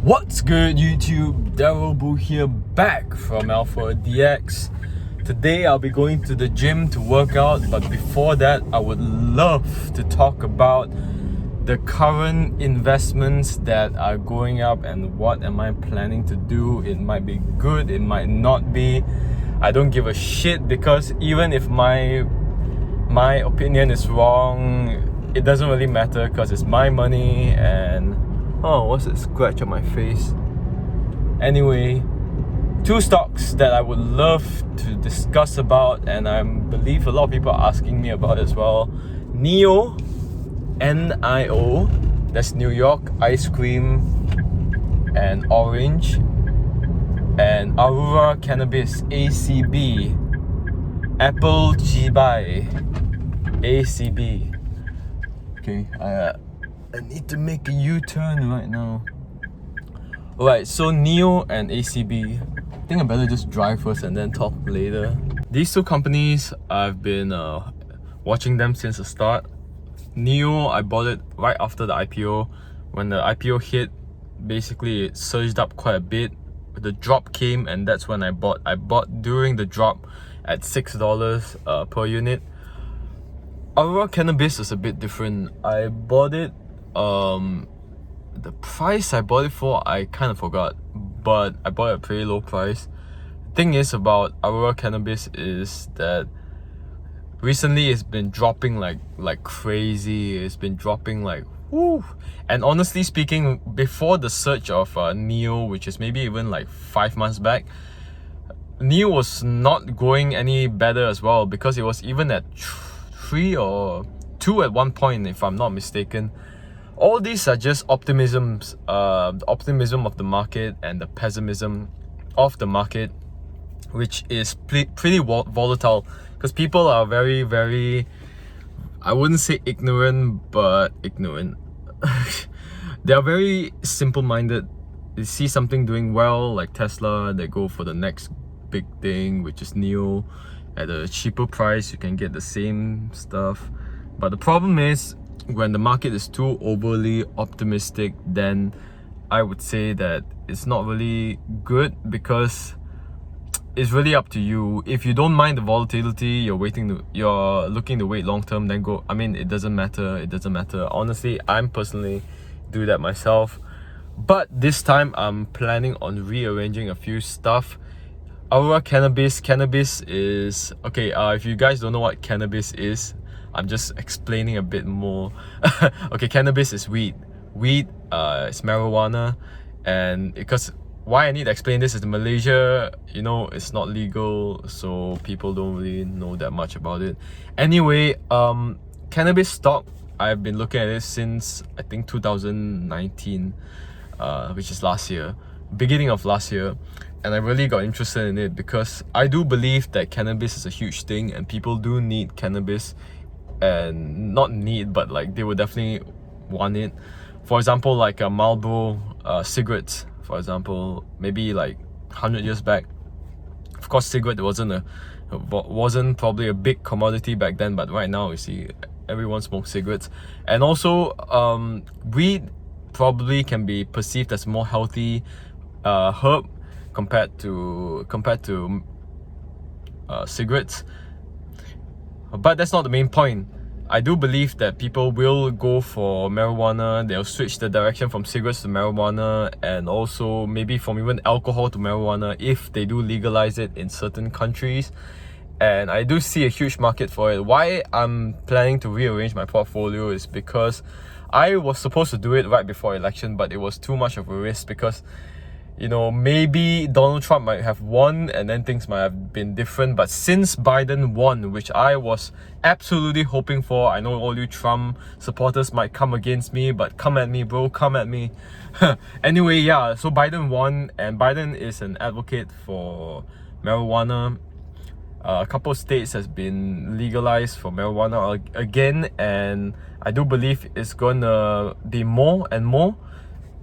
What's good YouTube? Darryl here, back from Alpha DX. Today I'll be going to the gym to work out, but before that I would love to talk about the current investments that are going up and what am I planning to do. It might be good, it might not be. I don't give a shit, because even if my opinion is wrong, it doesn't really matter because it's my money. And oh, what's that scratch on my face? Anyway, two stocks that I would love to discuss about, and I believe a lot of people are asking me about as well. NIO, NIO, that's New York Ice Cream and Orange, and Aurora Cannabis, ACB, Apple 𝐒𝐴𝐵, ACB. Okay, I need to make a U-turn right now. Alright, so NIO and ACB. I think I better just drive first and then talk later. These two companies, I've been watching them since the start. NIO, I bought it right after the IPO. When the IPO hit, basically it surged up quite a bit. The drop came and that's when I bought. I bought during the drop at $6 per unit. Aurora Cannabis is a bit different. I bought it, the price I bought it for, I kind of forgot, but I bought it at a pretty low price. The thing is about Aurora Cannabis is that recently it's been dropping like crazy. It's been dropping like whoo. And honestly speaking, before the surge of NIO, which is maybe even like 5 months back, NIO was not going any better as well, because it was even at 3 or 2 at one point, if I'm not mistaken. All these are just optimisms, the optimism of the market and the pessimism of the market, which is pretty volatile, because people are very, I wouldn't say ignorant, but ignorant. They are very simple-minded. They see something doing well, like Tesla, they go for the next big thing, which is NIO. At a cheaper price, you can get the same stuff. But the problem is, when the market is too overly optimistic, then I would say that it's not really good, because it's really up to you. If you don't mind the volatility, you're looking to wait long term, then go. I mean, it doesn't matter. Honestly, I'm personally do that myself. But this time I'm planning on rearranging a few stuff. Aurora Cannabis is okay. If you guys don't know what cannabis is, I'm just explaining a bit more. Okay, cannabis is weed. Weed is marijuana, and because why I need to explain this is in Malaysia, you know, it's not legal, so people don't really know that much about it. Anyway, cannabis stock, I've been looking at it since I think 2019, which is last year, beginning of last year. And I really got interested in it because I do believe that cannabis is a huge thing and people do need cannabis. And not need, but like they would definitely want it. For example, like a Marlboro cigarettes, for example, maybe like 100 years back. Of course, cigarette wasn't probably a big commodity back then, but right now you see everyone smokes cigarettes. And also, weed probably can be perceived as more healthy herb compared to cigarettes. But that's not the main point. I do believe that people will go for marijuana. They'll switch the direction from cigarettes to marijuana, and also maybe from even alcohol to marijuana if they do legalize it in certain countries. And I do see a huge market for it. Why I'm planning to rearrange my portfolio is because I was supposed to do it right before election, but it was too much of a risk, because you know, maybe Donald Trump might have won and then things might have been different. But since Biden won, which I was absolutely hoping for, I know all you Trump supporters might come against me, but come at me, bro, come at me. Anyway, yeah, so Biden won, and Biden is an advocate for marijuana. A couple of states has been legalized for marijuana again, and I do believe it's gonna be more and more.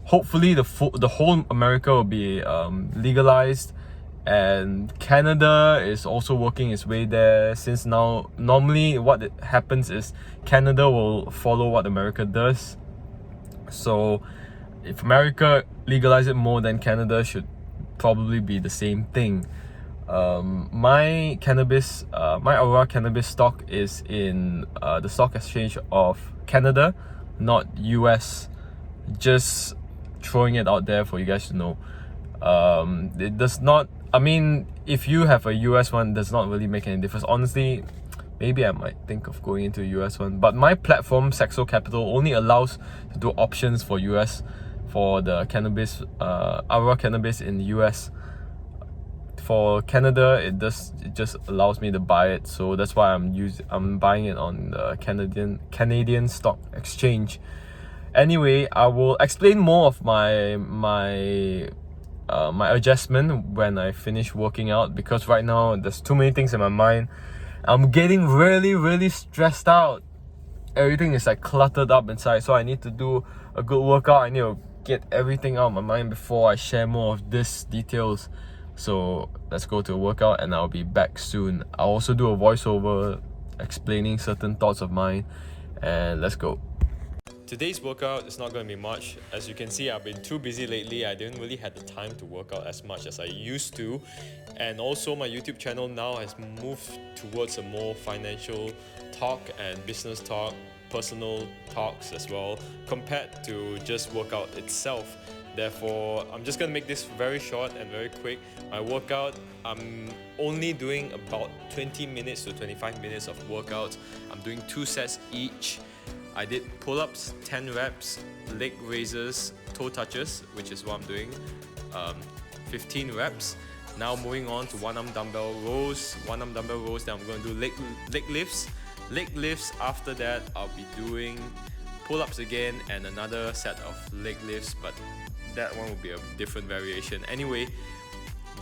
Hopefully the whole America will be legalized, and Canada is also working its way there, since now normally what happens is Canada will follow what America does. So if America legalize it more, then Canada should probably be the same thing. My cannabis, my Aurora cannabis stock is in the stock exchange of Canada, not US. Just throwing it out there for you guys to know. It does not, I mean, if you have a US one, it does not really make any difference. Honestly, maybe I might think of going into a US one, but my platform, Saxo Capital, only allows to do options for US, for the cannabis, Aurora cannabis in the US. For Canada, it just allows me to buy it, so that's why I'm buying it on the Canadian stock exchange. Anyway, I will explain more of my adjustment when I finish working out, because right now there's too many things in my mind. I'm getting really stressed out. Everything is like cluttered up inside, so I need to do a good workout. I need to get everything out of my mind before I share more of these details. So let's go to a workout and I'll be back soon. I'll also do a voiceover explaining certain thoughts of mine, and let's go. Today's workout is not going to be much. As you can see, I've been too busy lately. I didn't really have the time to work out as much as I used to. And also my YouTube channel now has moved towards a more financial talk and business talk, personal talks as well, compared to just workout itself. Therefore, I'm just going to make this very short and very quick. My workout, I'm only doing about 20 minutes to 25 minutes of workouts. I'm doing 2 sets each. I did pull-ups, 10 reps, leg raises, toe touches, which is what I'm doing, 15 reps. Now moving on to one-arm dumbbell rows. One-arm dumbbell rows, then I'm going to do leg lifts. Leg lifts, after that, I'll be doing pull-ups again and another set of leg lifts, but that one will be a different variation. Anyway,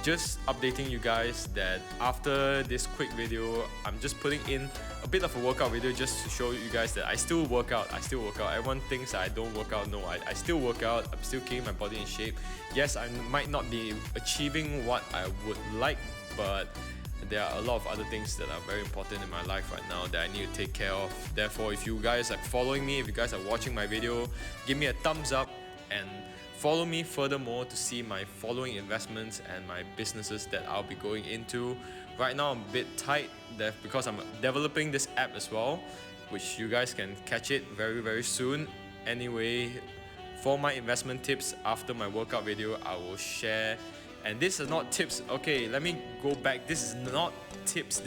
just updating you guys that after this quick video, I'm just putting in a bit of a workout video just to show you guys that I still work out. Everyone thinks I don't work out. No, I still work out. I'm still keeping my body in shape. Yes, I might not be achieving what I would like, but there are a lot of other things that are very important in my life right now that I need to take care of. Therefore, if you guys are following me, if you guys are watching my video, give me a thumbs up and follow me furthermore to see my following investments and my businesses that I'll be going into. Right now I'm a bit tight because I'm developing this app as well, which you guys can catch it very soon. Anyway, for my investment tips after my workout video, I will share. And this is not tips. Okay, let me go back. This is not tips.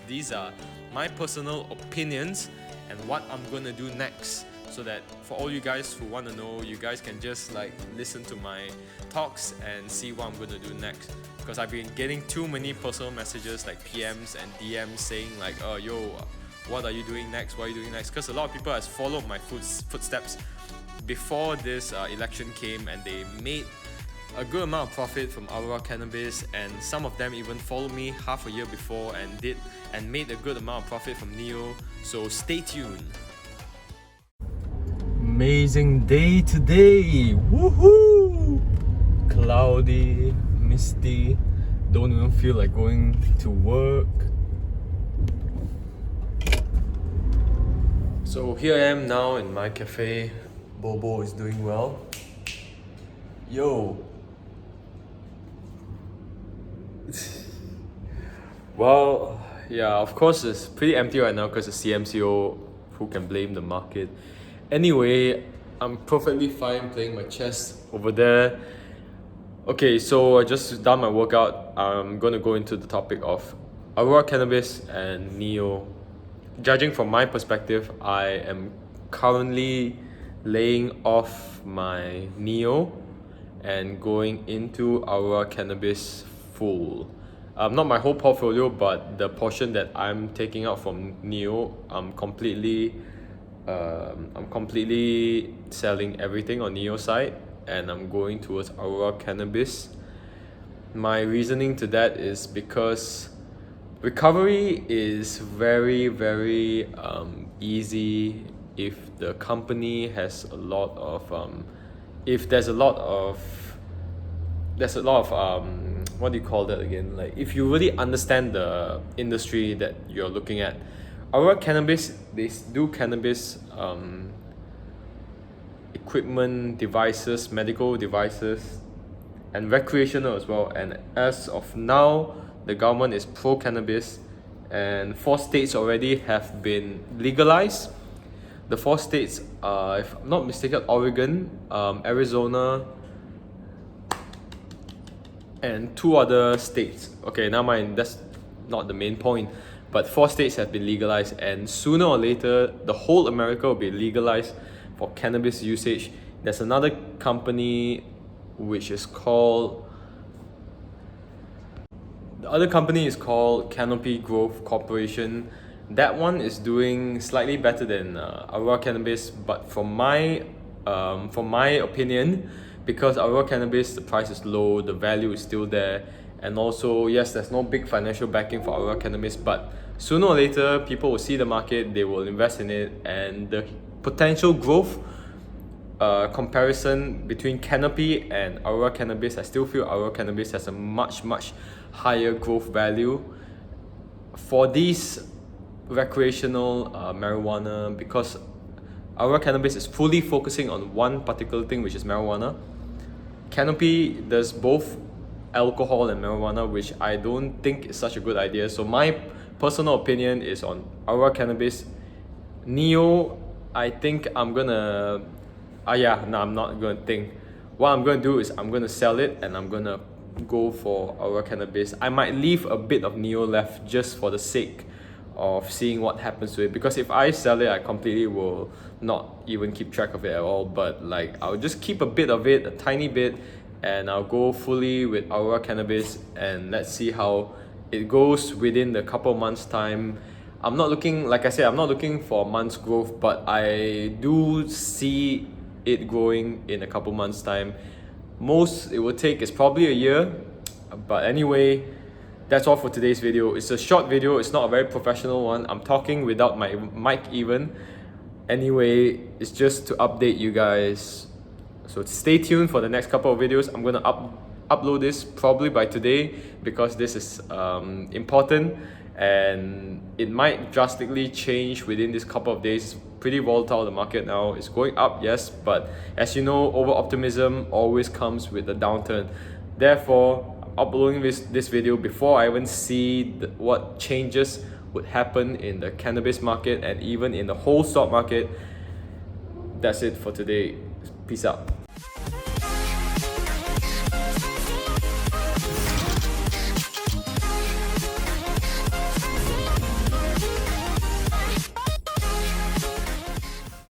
These are my personal opinions and what I'm gonna do next. So that for all you guys who want to know, you guys can just like listen to my talks and see what I'm going to do next. Because I've been getting too many personal messages like PMs and DMs saying like, oh yo, what are you doing next? What are you doing next? Because a lot of people has followed my footsteps before this election came, and they made a good amount of profit from Aurora Cannabis, and some of them even followed me half a year before and made a good amount of profit from NIO. So stay tuned. Amazing day today. Woohoo! Cloudy, misty, don't even feel like going to work. So here I am now in my cafe. Bobo is doing well. Yo. Well, yeah, of course it's pretty empty right now because the CMCO, who can blame the market? Anyway, I'm perfectly fine playing my chess over there. Okay, so I just done my workout. I'm gonna go into the topic of Aurora Cannabis and NIO. Judging from my perspective, I am currently laying off my NIO and going into Aurora Cannabis full. Not my whole portfolio, but the portion that I'm taking out from NIO, I'm completely selling everything on NIO side, and I'm going towards Aurora Cannabis. My reasoning to that is because recovery is very easy if the company has a lot of if there's a lot of what do you call that again, like if you really understand the industry that you're looking at. Aurora Cannabis, they do cannabis equipment, devices, medical devices, and recreational as well. And as of now, the government is pro-cannabis, and 4 states already have been legalized. The 4 states are, if I'm not mistaken, Oregon, Arizona, and 2 other states. Okay, now mind, that's not the main point. But 4 states have been legalized, and sooner or later, the whole America will be legalized for cannabis usage. There's another company which is called, the other company is called Canopy Growth Corporation. That one is doing slightly better than Aurora Cannabis, but from my opinion, because Aurora Cannabis, the price is low, the value is still there, and also yes, there's no big financial backing for Aurora Cannabis, but sooner or later people will see the market, they will invest in it, and the potential growth comparison between Canopy and Aurora Cannabis, I still feel Aurora Cannabis has a much higher growth value for these recreational marijuana, because Aurora Cannabis is fully focusing on one particular thing, which is marijuana. Canopy does both alcohol and marijuana, which I don't think is such a good idea. So my personal opinion is on Aurora Cannabis. NIO, I think I'm gonna I'm not gonna think. What I'm gonna do is I'm gonna sell it, and I'm gonna go for Aurora Cannabis. I might leave a bit of NIO left just for the sake of seeing what happens to it, because if I sell it, I completely will not even keep track of it at all. But like, I'll just keep a bit of it, a tiny bit, and I'll go fully with Aurora Cannabis, and let's see how it goes within the couple of months time. I'm not looking, like I said, I'm not looking for months growth, but I do see it growing in a couple months time. Most it will take is probably a year. But anyway, that's all for today's video. It's a short video, it's not a very professional one. I'm talking without my mic even. Anyway, it's just to update you guys. So stay tuned for the next couple of videos. I'm gonna upload this probably by today, because this is important, and it might drastically change within this couple of days. It's pretty volatile, the market now. It's going up, yes, but as you know, over optimism always comes with a downturn. Therefore, uploading this video before I even see what changes would happen in the cannabis market and even in the whole stock market. That's it for today. Peace out.